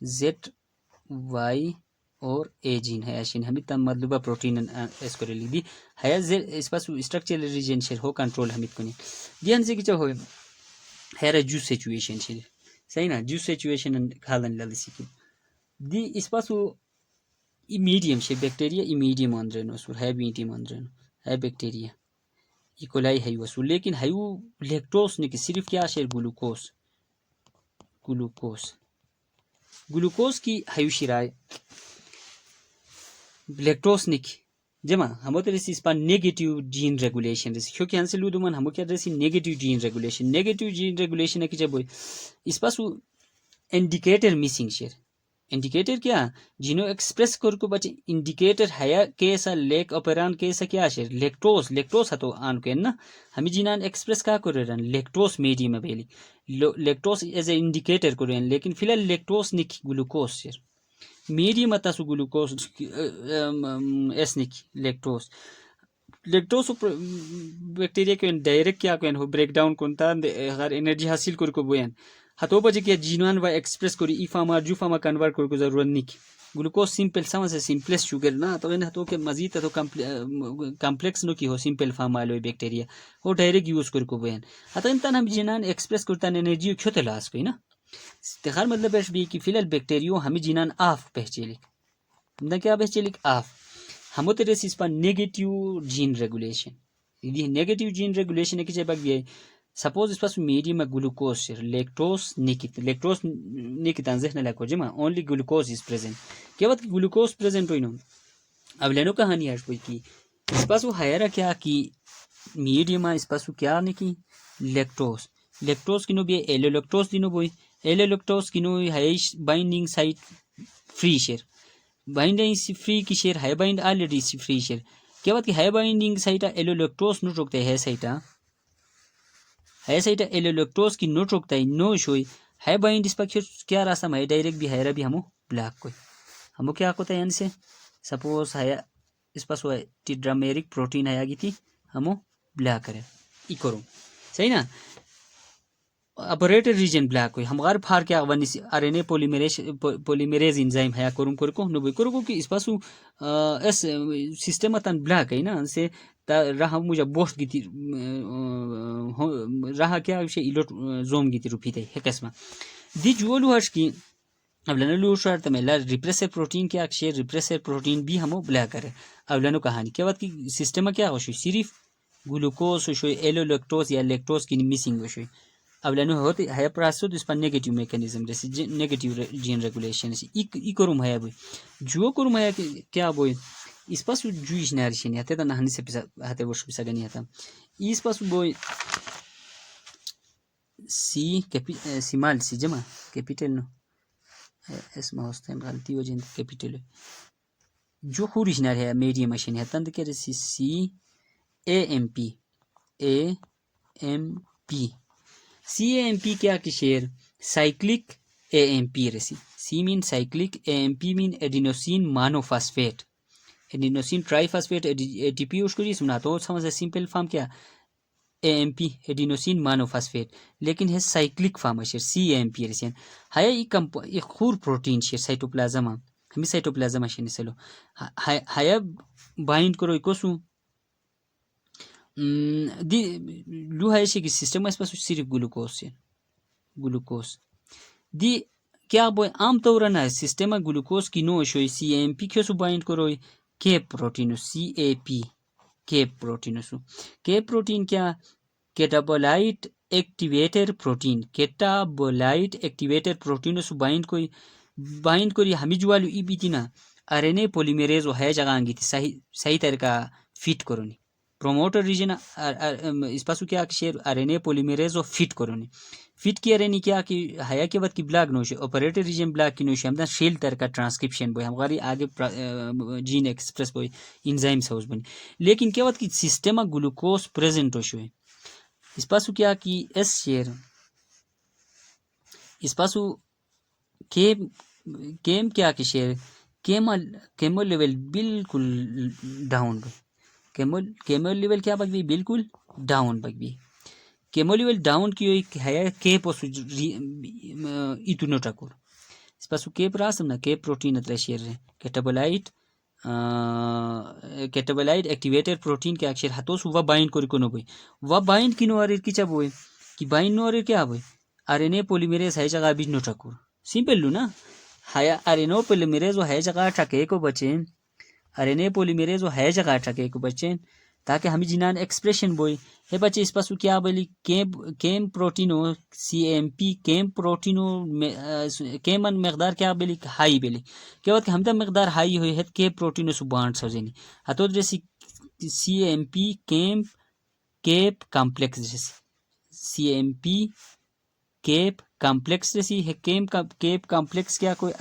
ZY اور اے جین ہے اشین ہمیں تم مطلوبہ پروٹین اس کو لی دی ہے اس پاس اسٹرکچر ریجن شیر ہو کنٹرول ہمیں کنی دی ہن سے کچھ ہو ہے جو سچویشن شیر صحیح نا جو سچویشن کھالن للی سکی دی اس پاس میڈیم شیر بیکٹیریا میڈیم اندرن وصول ہے میڈیم اندرن ہے بیکٹیریا ایکولائی ہے وصول لیکن ہے لیکٹوس نے کہ صرف کیا شیر گلوکوز گلوکوز کی ہے شرائے لیکٹوس نک جمع ہمو ترسی اس پر نیگیٹیو جین ریگولیشن رسی کیونکہ ہم سے لو دومان ہمو کیا رسی نیگیٹیو جین ریگولیشن ہے کہ جب اس پاس انڈیکیٹر میسنگ شیر انڈیکیٹر کیا جنو ایکسپریس کر کو بچے انڈیکیٹر ہے کیسا لیک اپران کیسا کیا شیر لیکٹوس ہتو آن کے نا ہمیں جنان ایکسپریس کا کر رہے ہیں لیکٹوس میڈیم بیلی لیکٹوس ایز اے انڈیکیٹر کر رہے ہیں لیکن فی الحال لیکٹوس نک گلوکوز شیر میڈیم اتا سو گلوکوز اس نک لیکٹوس بیکٹیریا کو ڈائریکٹ کیا کو ہو بریک ڈاؤن کنتا اگر انرجی حاصل کر کو بوین ہتو بجے کیا جینوان و ایکسپریس کری ای فارما جو فارما کنورٹ کر کو ضرورت نک گلوکوز سمپل سما سے سمپلس شوگر نا تو ہتو کہ مزید تو کمپلیکس نو کی ہو سمپل فارما لو بیکٹیریا وہ ڈائریکٹ یوز کر کو بوین ہتو انتان ہم جینان ایکسپریس کرتا انرجی کھوتے لاس کوئی نا تخار مطلب ہے بھی کہ فی الحال بیکٹیریو ہمیں جینان آف پہچیلک نہ کیا پہچیلک آف ہمو تیرے اس پر نیگیٹیو جین ریگولیشن یہ نیگیٹیو جین ریگولیشن ہے کہ جب بھی سپوز اس پاس میڈیم گلوکوز شیر لیکٹوس نکتان ذہن لکھو جمع اونلی گلوکوز از پریزنٹ کیا بات گلوکوز پریزنٹ ہوئی نو اب لینو کہانی ہے کوئی کی اس پاس وہ ہائرہ کیا کی میڈیم اس پاس کیا نکی لیکٹوس کنو بھی ایلولیکٹوس دینو بوئی ایلولیکٹوس کنو ہائش بائنڈنگ سائٹ فری شیر بائنڈنگ فری کی شیر ہے بائنڈ آلریڈی فری شیر کیا بات کہ ہے بائنڈنگ سائٹا ایلولیکٹوس نو روکتے ہے سائٹا ایلولیکٹوس کی نو روکتا ہے نو شوئی ہے بائنڈ اس پر کیا راستہ ہے ڈائریکٹ بھی ہے بھی ہمو بلاک کوئی ہمو کیا ہوتا ہے یعنی سے سپوز ہے اس پاس وہ ٹیڈرامیرک پروٹین ہے آگی تھی ہمو بلاک کرے ای کرو صحیح نا اپریٹر ریجن بلاک ہوئی ہم غار پھار کیا ونی آر این اے پولیمیریز انزائم ہے کرم کرکو نو کرکو کہ اس پاسو اس سسٹم تن بلاک ہے نا سے رہا مجھے بوشت گیتی رہا کیا ایلوٹ زوم گیتی روپی تے ہکسما دی جولو ہش کی اب لنو لو شار تمہلا ریپریسر پروٹین کیا شیر ریپریسر پروٹین بھی ہمو بلاک کرے اب لنو کہانی کیا بات کی سسٹم کیا ہو صرف گلوکوز ہو ایلولیکٹوز یا لیکٹوز کی مسنگ ہو اب لینو ہوتی ہے پراسو اس پر نیگیٹیو میکانزم جیسے نیگیٹیو جین ریگولیشن ای کرم ہے بھائی جو کرم ہے کیا بوئی اس پاس جویش نارشین ہتے تا نہانی سے ہتے وش بسا گنی ہتا اس پاس بوئی سیمال سی جمع کیپیٹل نو اس میں ہوستے غلطی ہو جن کیپیٹل جو خوریش نار ہے میڈیم مشین ہے تند کے رسی سی اے ایم پی کیا کہ شیر سائکلک اے ایم پی رسی سی مین سائکلک اے ایم پی مین adenosine monophosphate adenosine triphosphate A T P اس کو جی سنا تو سمجھ سمپل فارم کیا اے ایم پی ایڈینوسین مانوفاسفیٹ لیکن ہے سائکلک فارم ہے شیر سی اے ایم پی رسی ہے یہ خور پروٹین شیر سائٹوپلازم ہمیں سائٹوپلازم شیر نسلو ہے بائنڈ کرو کوسو دی لو ہے کہ سسٹم اس پاس صرف گلوکوز دی کیا بوئی عام طور نا سسٹم گلوکوز کی نو شوئی سی ایم پی کیسو بائنڈ کروئی CAP protein C A P CAP protein کیا کیٹابولائٹ ایکٹیویٹر پروٹین سو بائنڈ کوئی ہمیں جوالو ای بیتی نا آر این اے پولیمیریز ہے جگہ آنگی تھی صحیح طریقہ فٹ کرونی پروموٹر ریجن اس پاسو کیا شیر R N A polymerase fit کرونی فٹ کی آر این اے کیا کہ حیا کے بعد کی بلاک نوشے آپریٹر ریجن بلاک کی نوشے ہم شیل تر کا ٹرانسکرپشن بوئی ہم غاری آگے جین ایکسپریس بوئی انزائم سوز بنی لیکن کیا بعد کی سسٹم گلوکوز پریزنٹ ہوشوئے اس پاسو کیا کی اس شیر اس پاسو کیم کیا کہ شیر کیمو لیول بالکل ڈاؤن بوئی کیمو لیول کیا بگ بھی بالکل ڈاؤن بگ بھی کیمو لیول ڈاؤن کی ہوئی ہے کیپ اتنو ٹکور اسپاسو کیپ راسم نا کیپ پروٹین اترے شیر رہے کیٹابولائٹ ایکٹیویٹر پروٹین کے اکشر ہتوس و بائنڈ کوری کنو بوئی و بائنڈ کی نواریر کی چا بوئی کی بائنڈ نواریر کیا بوئی آر این اے پولیمیریز ہے جگہ بھی نو ٹکور سمپل لو نا ہایا آر این اے پولیمیریز ہے جگہ ٹکے کو بچیں آر این اے پولیمیریز ہے جگہ ٹکے کو بچیں تاکہ ہمیں جنان ایکسپریشن بوئی ہے بچے اس پاسو کیا بولی کیم پروٹینو سی ایم پی کیم پروٹینو کیمن مقدار کیا بولی ہائی بولی کیا وقت ہم تا مقدار ہائی ہوئی ہے کہ پروٹینو سو بانڈ سوزینی ہتو جیسی C M P CAP complex جیسی C M P CAP complex جیسی ہے کیپ کمپلیکس کیا کوئی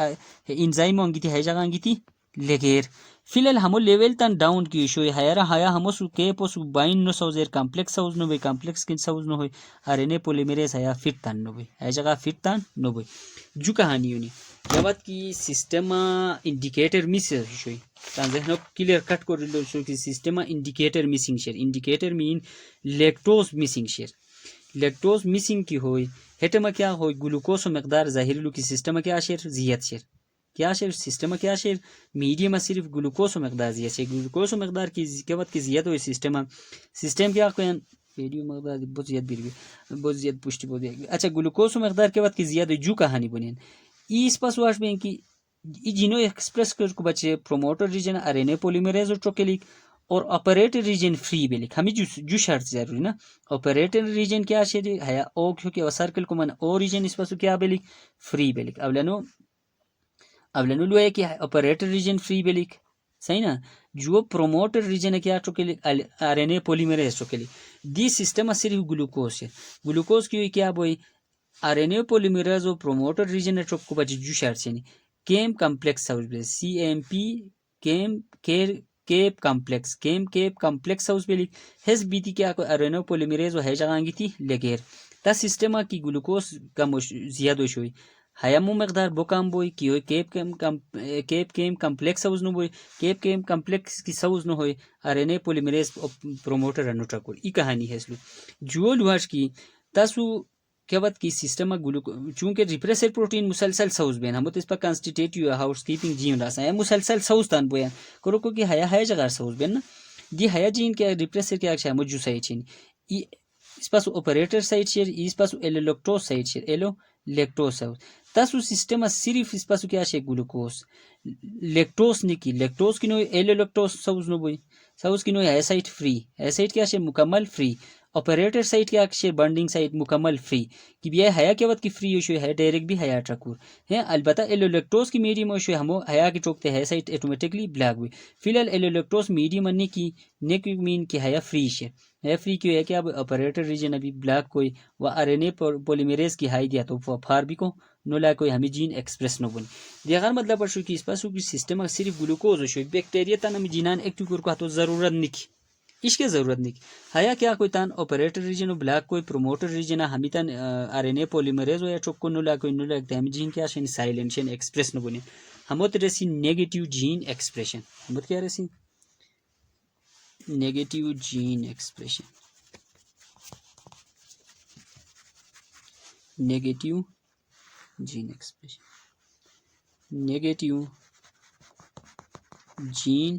انزائم ہوں گی تھی ہے جگہ ہوں گی تھی لگیر فی الحال ہمو لیول تن ڈاؤن کی شوی ہیا ہمو سو کیپ سو بائن نو سوزیر کمپلیکس سوز نو بھئی کمپلیکس کن سوز نو ہوئی are N A پولیمیریز Haya fit تن نو بھئی ہے جگہ فٹ تن نو بھئی جو کہانی یونی جوات کی سسٹما انڈیکیٹر میسر شوی تان ذہنو کلیئر کٹ کر لو شو کی سسٹما انڈیکیٹر میسنگ شیر انڈیکیٹر مین لیکٹوز میسنگ شیر لیکٹوز میسنگ کی ہوئی ہیٹما کیا ہوئی گلوکوز مقدار ظاہر لو کی سسٹما کیا شیر زیاد شیر کیا شیر سسٹما کیا شیر میڈیم صرف گلوکوز مقدار زیاد شیر گلوکوز مقدار کی وقت کی زیاد ہوئی سسٹم کیا کوئی ویڈیو مقدار بہت زیاد پشتی بہت اچھا گلوکوز مقدار کے وقت کی زیاد ہوئی جو کہانی بنین اس پاس واش بین کی جنو ایکسپریس کر کو بچے promoter region are N A پولیمیریز اور ٹوکیلک اور آپریٹر ریجن فری بیلک ہمیں جو شرط ضروری نا آپریٹر ریجن کیا شیر ہے او کیونکہ سرکل کو من او ریجن اس پاس کیا بیلک فری بیلک اولنو لو ہے کہ آپریٹر ریجن فری بیلک صحیح نا جو پروموٹر ریجن ہے کیا ٹوکیلک آر این اے پولیمیریز ٹوکیلک دی سسٹم صرف گلوکوز ہے گلوکوز کی ہوئی کیا بوئی آر این اے پولیمیریز اور پروموٹر ریجن ٹوک کو بچے جو شرط سے cam complex C M P cam cap complex house پہ لکھ ہیس بیتی کیا کوئی ارینو پولیمیریز ہے جگہ گی تھی لگیر تا سسٹما کی گلوکوز کم زیادہ ہوئی ہیامو مقدار بوکام بوئی کی ہوئی کیپ کیم کمپلیکس ہاؤس نو بوئی کیپ کیم کمپلیکس کی ساؤز نو ہوئی ارینو پولیمیریز پروموٹر انوٹا کوئی ای کہانی ہے سلو جو لواش کی تاسو کیا بات کی سسٹم چونکہ ریپریسر پروٹین مسلسل سوز بین ہم اس پر کانسٹیٹیٹیو ہاؤس کیپنگ جین راسا ہے مسلسل سوز تان بویا کرو کو کہ ہے جگہ سوز بین نا دی ہے جین کے ریپریسر کیا ہے مجو سائٹ چین اس پاس آپریٹر سائٹ شیر اس پاس ایلو لیکٹوز سائٹ شیر ایلو لیکٹوز ہاؤس تاسو سسٹم صرف اس پاس کیا ہے گلوکوز لیکٹوز نکی لیکٹوز کی نو ایلو لیکٹوز سوز نو بوئی سوز کی نو ہے سائٹ فری ہے سائٹ کیا ہے مکمل فری آپریٹر سائٹ کیا شیر بانڈنگ سائٹ مکمل فری کہ بھی ہے کیا وقت کی فری ایشو ہے ڈائریکٹ بھی ہے ٹرکور ہے البتہ ایلولیکٹوز کی میڈیم ایشو ہمو ہے کہ ٹوکتے ہے سائٹ آٹومیٹکلی بلیک ہوئی فی الحال ایلولیکٹوز میڈیم اننے کی نیک مین کی ہے فری شیر ہے فری کیوں ہے کہ اب آپریٹر ریجن ابھی بلیک کوئی و آر این اے پولیمیریز کی ہائی دیا تو فار بھی کو نو لا کوئی ہمیں جین ایکسپریس نو بنی دیگر مطلب پر شو کہ اس پاسو کی سسٹم صرف گلوکوز ہو شو بیکٹیریا تن ہمیں جینان ایکٹیو کر کو تو ضرورت نہیں اس کے ضرورت نہیں ہیا کیا کوئی تان آپریٹر ریجن بلیک کوئی پروموٹر ریجن ہمیں تان آر این اے پولیمیریز یا چوک کو نو لا کوئی نو لا ہم جین کیا شین سائلنٹ شین ایکسپریس نو بنی ہمت رسی نیگیٹیو جین ایکسپریشن ہمت کیا رسی negative gene expression negative gene expression negative gene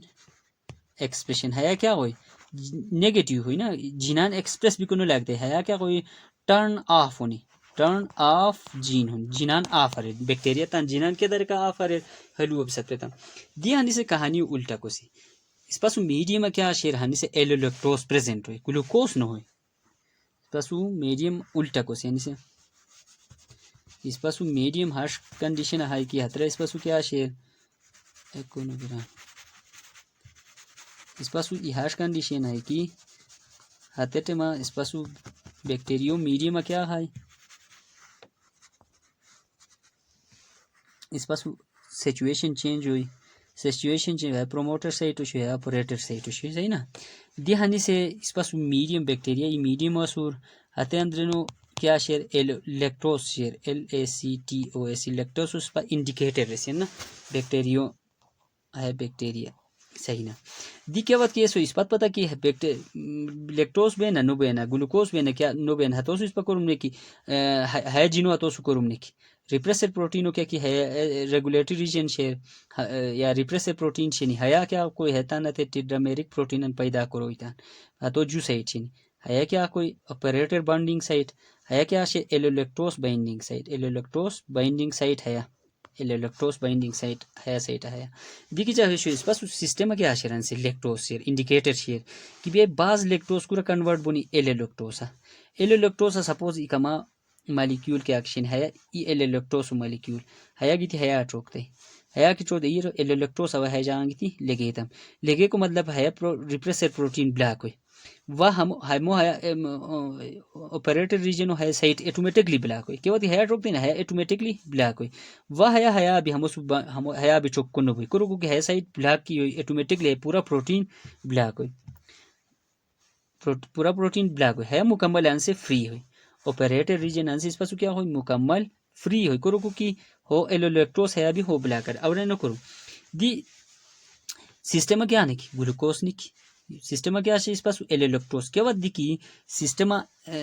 expression ہے کیا ہوئی نیگیٹیو ہوئی نا جینان ایکسپریس بھی کنو لگتے ہے کیا کوئی ٹرن آف ہونی ٹرن آف جین ہونی جینان آف آرے بیکٹیریا تان جینان کے در کا آف آرے ہلو اب سکتے تھا دی ہانی سے کہانی الٹا کو سی اس پاسو میڈیم کیا شیر ہانی سے ایلولیکٹوز پریزنٹ ہوئی گلوکوز نہ ہوئی اس پاسو میڈیم الٹا کو سی ہانی سے اس پاسو میڈیم ہارش کنڈیشن ہائی کی ہترا اس پاسو کیا شیر ایک نو گرام اس پاسو ہارش کنڈیشن ہے کہ ہاتھے ما اس پاسو بیکٹیریو میڈیم کیا ہے اس پاسو سچویشن چینج ہوئی سچویشن چینج ہے پروموٹر سائٹ ہو ہے آپریٹر سائٹ ہو صحیح نا دی ہانی سے اس پاسو میڈیم بیکٹیریا یہ میڈیم اسور ہاتھے اندرنو کیا شیر لیکٹوز شیر LACTOS لیکٹوز اس پر انڈیکیٹر رہے نا بیکٹیریو ہے بیکٹیریا صحیح نا دی کیا وقت کیسو اس بات پتہ کی لیکٹوز بینا نو بینا گلوکوز بینا کیا نو بینا ہتوسو اس پا کرم نے کی ہے جینو ہتوسو کرم نے کی ریپریسر پروٹینو کیا کی ہے ریگولیٹری ریجن شیر یا ریپریسر پروٹین شنی ہیا کیا کوئی ہتا نہ تے ٹیڈرمیرک پروٹینن پیدا کرو ایتان ہتو جو سائٹ شنی ہیا کیا کوئی اپریٹر بانڈنگ سائٹ ہیا کیا شے ایلولیکٹوز بائنڈنگ سائٹ ایلولیکٹوز بائنڈنگ سائٹ ہیا ایلولیکٹوز بائنڈنگ سائٹ ہیا سائٹ ہیا دیکھی چاہے شو اس پاس سسٹم کیا شیران سے لیکٹوز شیر انڈیکیٹر شیر کہ بے بعض لیکٹوز کورا کنورٹ بونی ایلولیکٹوزا ایلولیکٹوزا سپوز ای کما مالیکیول کے ایکشن ہے ای ایلولیکٹوز مالیکیول ہیا گیتی ہیا اٹروکتے ہیا کی چود یہ ایلولیکٹوز ہوا ہے جہاں گیتی لگے تم لگے کو مطلب ہے ریپریسر پروٹین بلیک ہوئی وہ ہمو آپریٹر ریجن ہے سائٹ ایٹومیٹکلی بلیک ہوئی کیوں ہے اٹروکتے نا ہے ایٹومیٹکلی بلیک ہوئی وہ ہے ابھی ہم ہے ابھی چوک کو ہوئی کرو کہ ہے سائٹ بلیک کی ہوئی ایٹومیٹکلی پورا پروٹین بلیک ہوئی پورا پروٹین بلیک ہوئی ہے مکمل ان سے فری ہوئی آپریٹر ریجن ان سے اس پاس کیا ہوئی مکمل فری ہوئی کرو کہ ہو ایلولیکٹوز ہے ابھی ہو بلیک کر اور نہ کرو دی سسٹم کیا نکی گلوکوز نکی سسٹم کیا ہے اس پاس ایلولیکٹوز کیا وقت دی کی سسٹم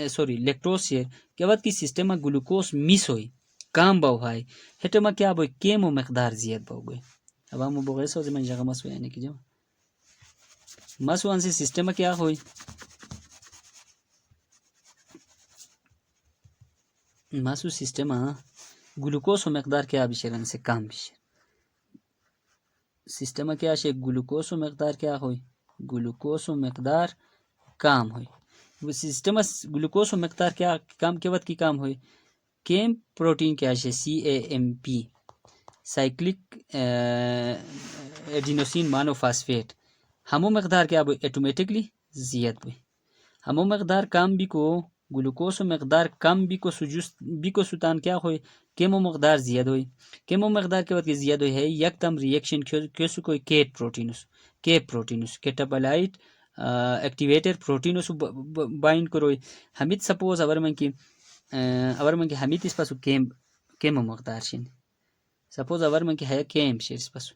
سوری لیکٹوز سے کیا وقت کی سسٹم گلوکوز مس ہوئی کام باو ہے ہٹما کیا بوئی کیمو مقدار زیاد باو گئے اب ہم بغیر سو زمان جگہ مسو یعنی کہ جو مسو ان سے سسٹم کیا ہوئی مسو سسٹم گلوکوز مقدار کیا بشیر ان سے کام بشیر سسٹم کیا ہے گلوکوز مقدار کیا ہوئی گلوکوز مقدار کام ہوئی سسٹم گلوکوز مقدار کیا کام کے وقت کی کام ہوئی کیم پروٹین کیا ہے سی اے ایم پی سائکلک ایڈینوسین مانوفاسفیٹ ہمو مقدار کیا ہوئی ایٹومیٹکلی زیاد ہوئی ہمو مقدار کام بھی کو گلوکوز مقدار کم بھی کو سجست بھی کو سوتان کیا ہوئی کیمو مقدار زیاد ہوئی کیمو مقدار کے وقت کی زیاد ہوئی ہے یک تم ریئیکشن کیسو کوئی کیٹ پروٹینوس کیٹابلائٹ ایکٹیویٹر پروٹینوس بائنڈ کروئی ہمت سپوز اور من کی ہمت اس پاسو کیمو مقدار شن سپوز اور من کی ہے کیم شیر اس پاسو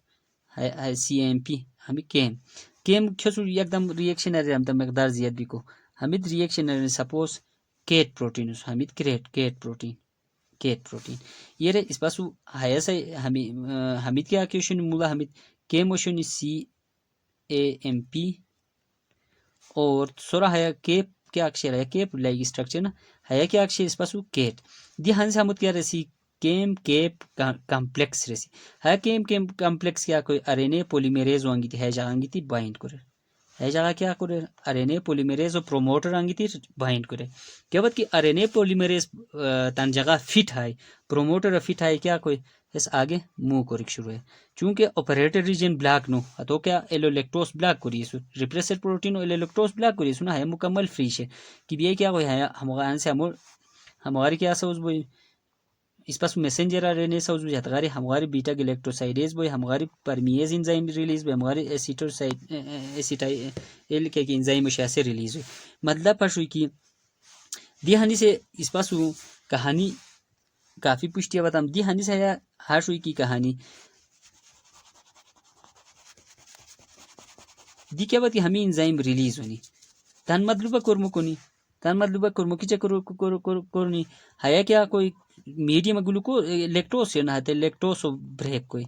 ہے سی ایم پی ہمیں کیم کیسو یک دم ریئیکشن ہے ہم دم مقدار زیاد بھی کو ہمت ریئیکشن ہے سپوز کیٹ پروٹینوس ہمت کیٹ پروٹین یہ رہے اس پاسو ہے سا ہمت کیا کیشن مولا ہمت کیموشن سی اے ایم پی اور سورا ہے کیپ کیا اکشر ہے کیپ لائک اسٹرکچر نا ہے کیا اکشر اس پاسو کیٹ دی ہنس ہمت کیا رسی کیم کیپ کمپلیکس رسی ہے کیم کمپلیکس کیا کوئی ارینے پولیمیریز وانگی تھی ہے جہانگی تھی بائنڈ کرے ہے جگہ کیا کرے ارینے پولیمیریز و پروموٹر آنگی تھی بائنڈ کرے کیا بات کہ ارینے پولیمیریز تن جگہ فٹ ہے پروموٹر فٹ ہے کیا کوئی اس آگے مو کرک شروع ہے چونکہ آپریٹر ریجن بلیک نو تو کیا ایلولیکٹوز بلیک کری سو ریپریسر پروٹین ایلولیکٹوز بلیک کری سو نا ہے مکمل فری ہے کہ یہ کیا کوئی ہے ہماری کیا سوز بوئی اس پاس میسنجر آرنے سوز بوئی ہتغاری ہماری بیٹا گلیکٹوسائیڈیز بوئی ہماری پرمیز انزائم ریلیز بوئی ہماری ایل کے انزائم سے ریلیز ہوئی مطلب پڑھ ہوئی کہ دی ہنی سے اس پاس کہانی کافی پشتیا بتام دی ہنی سے ہر ہوئی کی کہانی دی کیا بات ہمیں انزائم ریلیز ہونی تن مطلوبہ کرمو کنی تن مطلوبہ کرمو کی کرنی ہے کیا کوئی میڈیم لیکٹوز سے نہ لیکٹوز بریک کوئی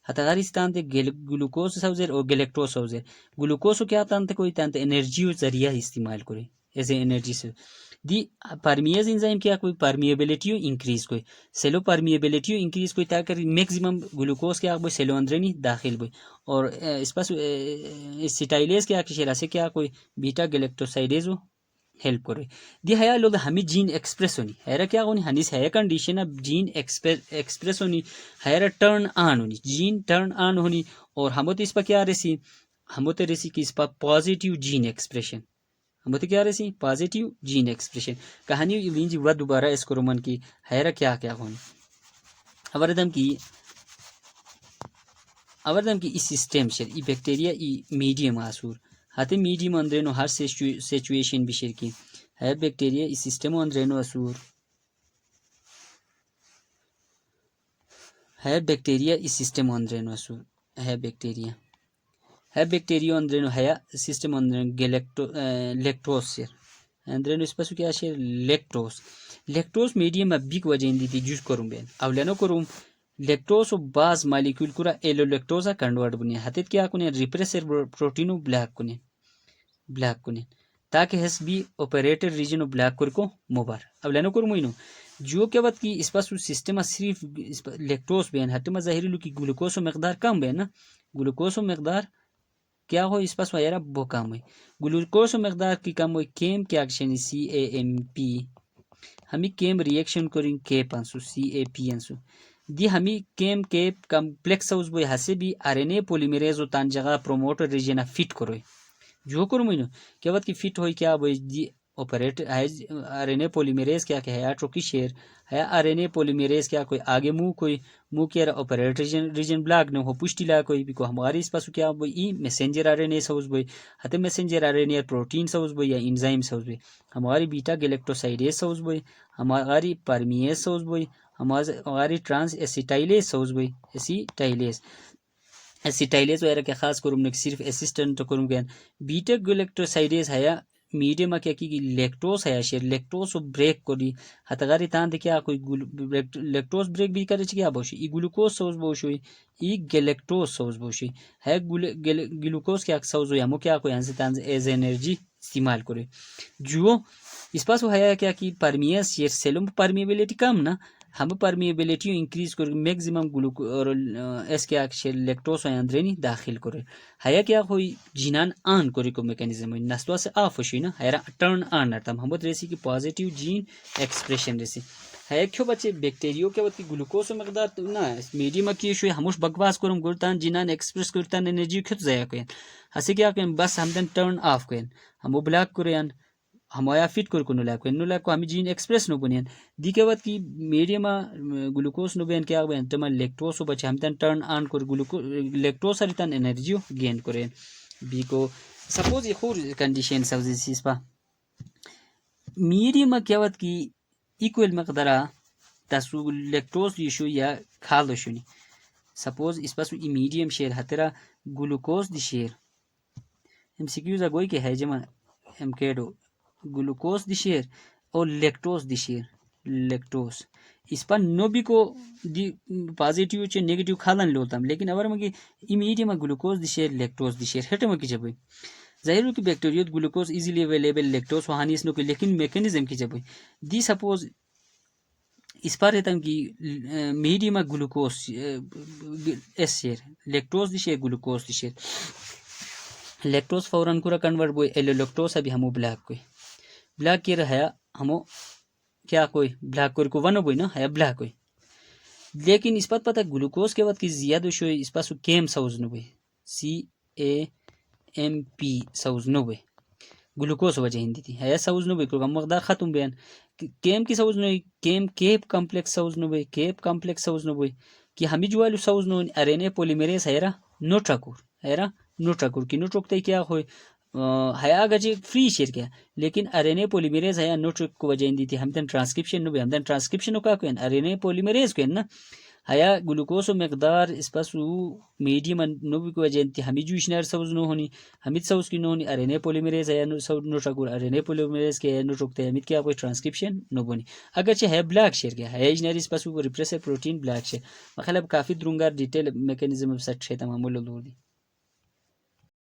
ہتغاری تے گلوکوز سوزر اور گلیکٹوز سوزر گلوکوز کیا تانتے کوئی تانتے انرجی ذریعہ استعمال کرے ایز اے انرجی سے دی پرمیز انزائم کیا کوئی پرمیبلٹی انکریز کوئی سیلو پرمیبلٹی انکریز کوئی تاکہ میکسیمم گلوکوز کیا کوئی سیلو اندرنی داخل ہوئی اور اس پاس سٹائلیز کیا شیرا سے کیا کوئی بیٹا گلیکٹوسائیڈیز ہیلپ کرے دی ہے لوگ ہمیں جین ایکسپریس ہونی ہے کیا ہونی ہنیس ہے کنڈیشن اب جین ایکسپریس ہونی ہے ٹرن آن ہونی جین ٹرن آن ہونی اور ہم تو اس پہ کیا رسی ہم تو رسی کہ اس پہ پازیٹیو جین ایکسپریشن ہم تو کیا رسی پازیٹیو جین ایکسپریشن کہانی وین جی ود دوبارہ اس کو رومن کی ہے کیا ہونی اوردم کی اس سسٹم شر ای بیکٹیریا ای میڈیم آسور ہاتھ میڈیم اندرینو ہر سچویشن بشر کی ہے بیکٹیریا ای سسٹم اندرینو اسور ہے بیکٹیریا ای سسٹم اندرینو اسور ہے بیکٹیریا هيا بكتيريا اندرينو هيا سيستم اندرين لاكتوز شير اندرينو اسباسو كيا شير لاكتوز ميديم بيك وجين دي جوز كروم بين او لانو كروم لاكتوز باز ماليكول كورا الو لاكتوزا کنورٹ بنی ہتت کیا کنے ریپریسر پروٹینو بلیک کنے تاکہ ہس بھی اوپریٹر ریجن بلیک کر کو موبار اب لانو کرو مینو جو کہ وقت کی اس پاس سسٹم صرف لیکٹوز بین ہتما ظاہری لو کی گلوکوز مقدار کم بین نا گلوکوز مقدار کیا ہو اس پاس وغیرہ بو کم ہوئی گلوکوز مقدار کی کم ہوئی کیم کیا ایکشن سی اے ایم پی ہمیں کیم ریئیکشن کریں کے پانسو سی اے پی انسو دی ہمیں کیم کے کمپلیکس ہاؤس بوئی ہسے بھی آر این اے پولیمیریز و تان جگہ پروموٹر ریجن فٹ کروئی جو کرو مینو کیا وقت کی فٹ ہوئی کیا بوئی دی اوپریٹر آر این اے پولیمیریز کیا کہ ہے ٹروکی شیئر ہے آر این اے پولیمیریز کیا کوئی آگے منہ کیا اوپریٹر ریجن بلاک نہ ہو پشٹی لا کوئی بھی کو ہماری اس پاس کیا بوئی ای میسنجر آر این اے سوز بوئی ہتے messenger R N A protein سوز بوئی یا انزائم سوز بوئی ہماری بیٹا گلیکٹوسائیڈیز سوز بوئی ہماری پرمیز سوز بوئی ہماری ٹرانس ایسیٹائلیز سوز بوئی ایسیٹائلیز وغیرہ کے خاص کروں نے صرف اسسٹنٹ کروں گے بیٹا گلیکٹوسائیڈیز ہے میڈیم کیا کی لیکٹوز ہے شیر لیکٹوز بریک کری ہتگاری تان دے کیا کوئی لیکٹوز بریک بھی کرے کیا بوشی ای گلوکوز سوز بوشی ای گلیکٹوز سوز بوشی ہے گلوکوز کیا سوز ہوئی ہمو کیا کوئی ہنسی تان ایز انرجی استعمال کرے جو اس پاس وہ ہے کیا کی پرمیز شیر سیلوم پرمیبیلیٹی کم نا ہم پرمیبیلیٹی انکریز کر میکسیمم گلوکوز اس کیا شیر لیکٹوز ہے اندرینی داخل کرے ہے کیا کوئی جینان آن کرے کو میکانزم ہے نسوا سے آف ہوشی نا ہے ٹرن آن رہتا ہم ریسی کی پازیٹیو جین ایکسپریشن ریسی ہے کیوں بچے بیکٹیریو کے وقت گلوکوز مقدار نا میڈیم کی شوی ہموش بکواس کرم گرتان جینان ایکسپریس کرتان انرجی کھت ضائع کریں ہسے کیا کریں بس ہم دن ٹرن آف کریں ہم بلاک کریں ہم آیا فٹ کر کو نو لاکو ہم جین ایکسپریس نو بنین دی کے وقت کی میڈیم گلوکوز نو بین کیا بین تم لیکٹوز بچے ہم تن ٹرن آن کر گلوکوز لیکٹوز ہر تن انرجیو گین کریں بی کو سپوز یہ خور کنڈیشن سوزی سیس پا میڈیم کیا وقت کی ایکویل مقدارہ تاسو لیکٹوز یشو یا کھال شونی سپوز اس پاس ای میڈیم شیر ہترا گلوکوز دی شیر ایم سی کیوز اگوئی کہ ہے جمع ایم کیڈو گلوکوز دی شیر اور لیکٹوز دی شیر لیکٹوز اس پر نو بھی کو دی پازیٹیو چے نیگیٹیو کھالن لوتام لیکن اور مگی ای میڈیم گلوکوز دی شیر لیکٹوز دی شیر ہٹے مگی جب ظاہر ہو کہ بیکٹیریوت گلوکوز ایزیلی اویلیبل لیکٹوز وہانی اس نو کہ لیکن میکانزم کی جب دی سپوز اس پر رہتا کہ میڈیم گلوکوز ایس شیر لیکٹوز دی شیر گلوکوز دی شیر لیکٹوز فوراً کورا کنورٹ بوئی ایلو لیکٹوز ابھی ہمو بلیک کوئی بلیک کی رہا ہمو کیا کوئی بلیک کوئی کو ونو بوئی نا ہے بلیک کوئی لیکن اس بات پتہ گلوکوز کے وقت کی زیادہ شوئی اس پاس کیم سوز نو بوئی سی اے ایم پی سوز نو بوئی گلوکوز وجہ ہندی تھی ہے سوز نو بوئی کو مقدار ختم بیان کیم کی سوز نو کیم کیپ کمپلیکس سوز نو بوئی کیپ کمپلیکس سوز نو بوئی کہ ہمی جو والو سوز نو آر این اے پولیمیریز ہے نوٹرکور کی نوٹرکتے کیا ہوئی ہے آگا جی فری شیر کیا لیکن آر این اے پولیمیریز ہے نوٹرک کو وجہ ہندی تھی ہم تن ٹرانسکرپشن نو بوئی ہم تن ٹرانسکرپشن نو کا کوئی آر این اے پولیمیریز کوئی نا ہے گلوکوز مقدار اس پاس میڈیم نو بھی کو وجہ ہندی ہمی جو اشنار سوز نو ہونی ہمید سوز کی نو ہونی آر این اے پولیمیریز ہے نوٹرکور آر این اے پولیمیریز کے نوٹرکتے ہمید کیا کوئی ٹرانسکرپشن نو بونی اگرچہ ہے بلیک شیر کیا ہے اشنار اس پاس ریپریسر پروٹین بلیک شیر مخالب کافی درنگار ڈیٹیل میکانزم سٹ ہے تمام مولو دور دی